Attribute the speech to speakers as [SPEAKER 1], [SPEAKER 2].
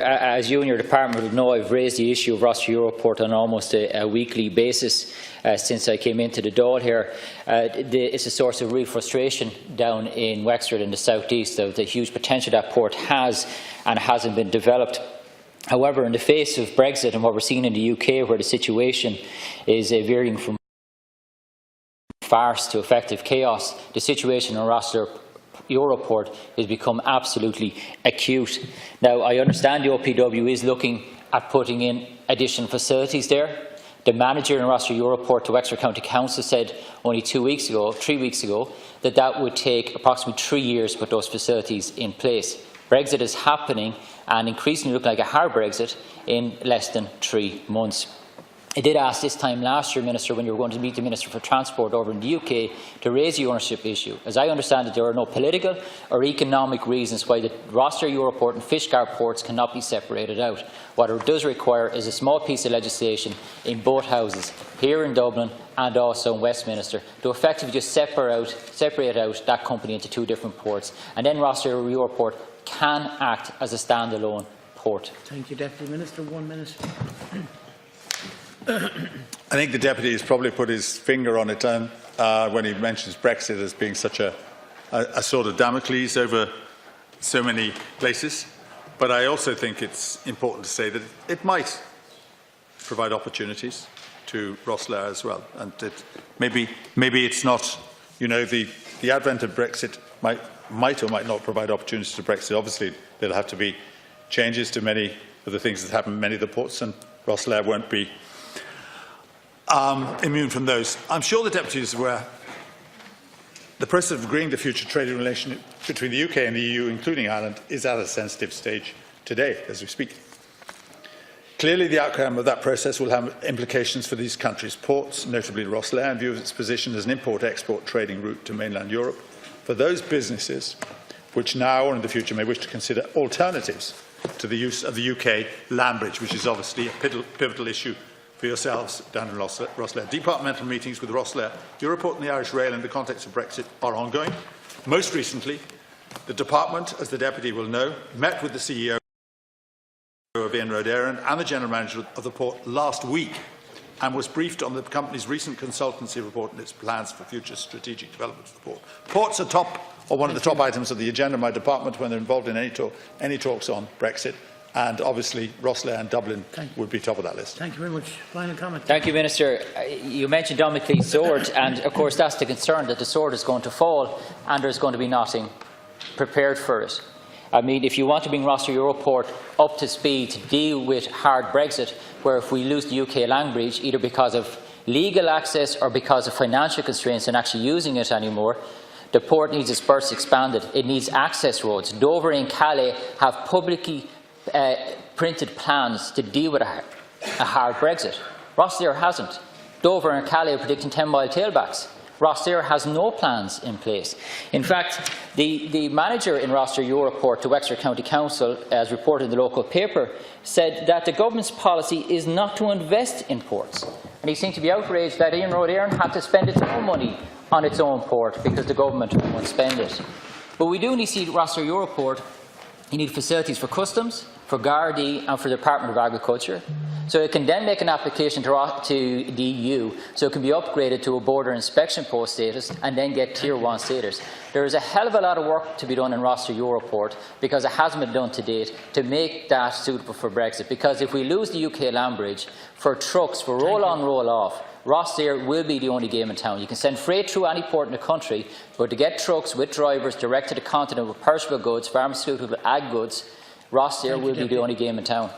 [SPEAKER 1] As you and your department will know, I've raised the issue of Rosslare Europort on almost a weekly basis since I came into the Dáil here. It's a source of real frustration down in Wexford in the southeast of the huge potential that port has and hasn't been developed. However, in the face of Brexit and what we're seeing in the UK, where the situation is veering from farce to effective chaos, the situation in Rosslare Europort has become absolutely acute. Now, I understand the OPW is looking at putting in additional facilities there. The manager in Rosslare Europort to Wexford County Council said only 3 weeks ago, that that would take approximately 3 years to put those facilities in place. Brexit is happening and increasingly looking like a hard Brexit in less than 3 months. I did ask this time last year, Minister, when you were going to meet the Minister for Transport over in the UK, to raise the ownership issue. As I understand it, there are no political or economic reasons why the Rosslare Europort and Fishguard ports cannot be separated out. What it does require is a small piece of legislation in both houses, here in Dublin and also in Westminster, to effectively just separate out that company into 2 different ports. And then Rosslare Europort can act as a standalone port.
[SPEAKER 2] Thank you, Deputy Minister. 1 minute.
[SPEAKER 3] I think the Deputy has probably put his finger on it when he mentions Brexit as being such a sort of Damocles over so many places. But I also think it's important to say that it might provide opportunities to Rosslare as well. And maybe it's not, you know, the advent of Brexit might or might not provide opportunities to Brexit. Obviously, there'll have to be changes to many of the things that happen in many of the ports, and Rosslare won't be immune from those. I'm sure the Deputy is aware the process of agreeing the future trading relationship between the UK and the EU, including Ireland, is at a sensitive stage today, as we speak. Clearly, the outcome of that process will have implications for these countries' ports, notably Rosslare, in view of its position as an import-export trading route to mainland Europe. For those businesses which now or in the future may wish to consider alternatives to the use of the UK land bridge, which is obviously a pivotal issue for yourselves down in Rosslare. Departmental meetings with Rosslare Europort and the Irish Rail in the context of Brexit are ongoing. Most recently, the Department, as the Deputy will know, met with the CEO of Inroad Air and the General Manager of the port last week and was briefed on the company's recent consultancy report and its plans for future strategic development of the port. Ports are one of the top items of the agenda of my department when they're involved in any talks on Brexit. And obviously, Rosslare and Dublin would be top of that list.
[SPEAKER 2] Thank you very much. Final comment.
[SPEAKER 1] Thank you, Minister. You mentioned Damocles' sword, and of course that's the concern, that the sword is going to fall and there's going to be nothing prepared for it. I mean, if you want to bring Rosslare Europort up to speed to deal with hard Brexit, where if we lose the UK land bridge, either because of legal access or because of financial constraints in actually using it anymore, the port needs its berths expanded. It needs access roads. Dover and Calais have publicly printed plans to deal with a hard Brexit. Rosslare hasn't. Dover and Calais are predicting 10-mile tailbacks. Rosslare has no plans in place. In fact, the manager in Rosslare Europort to Wexford County Council, as reported in the local paper, said that the government's policy is not to invest in ports. And he seemed to be outraged that Inroad Air had to spend its own money on its own port because the government won't spend it. But we do need to see Rosslare Europort. You need facilities for customs, for Gardaí and for the Department of Agriculture. So it can then make an application to the EU, so it can be upgraded to a border inspection post status and then get Tier 1 status. There is a hell of a lot of work to be done in Rosslare Europort, because it hasn't been done to date, to make that suitable for Brexit. Because if we lose the UK land bridge, for trucks, for roll-on, roll-off, Rosslare will be the only game in town. You can send freight through any port in the country, but to get trucks with drivers direct to the continent with perishable goods, pharmaceutical, ag goods, Rosslare will be the only game in town.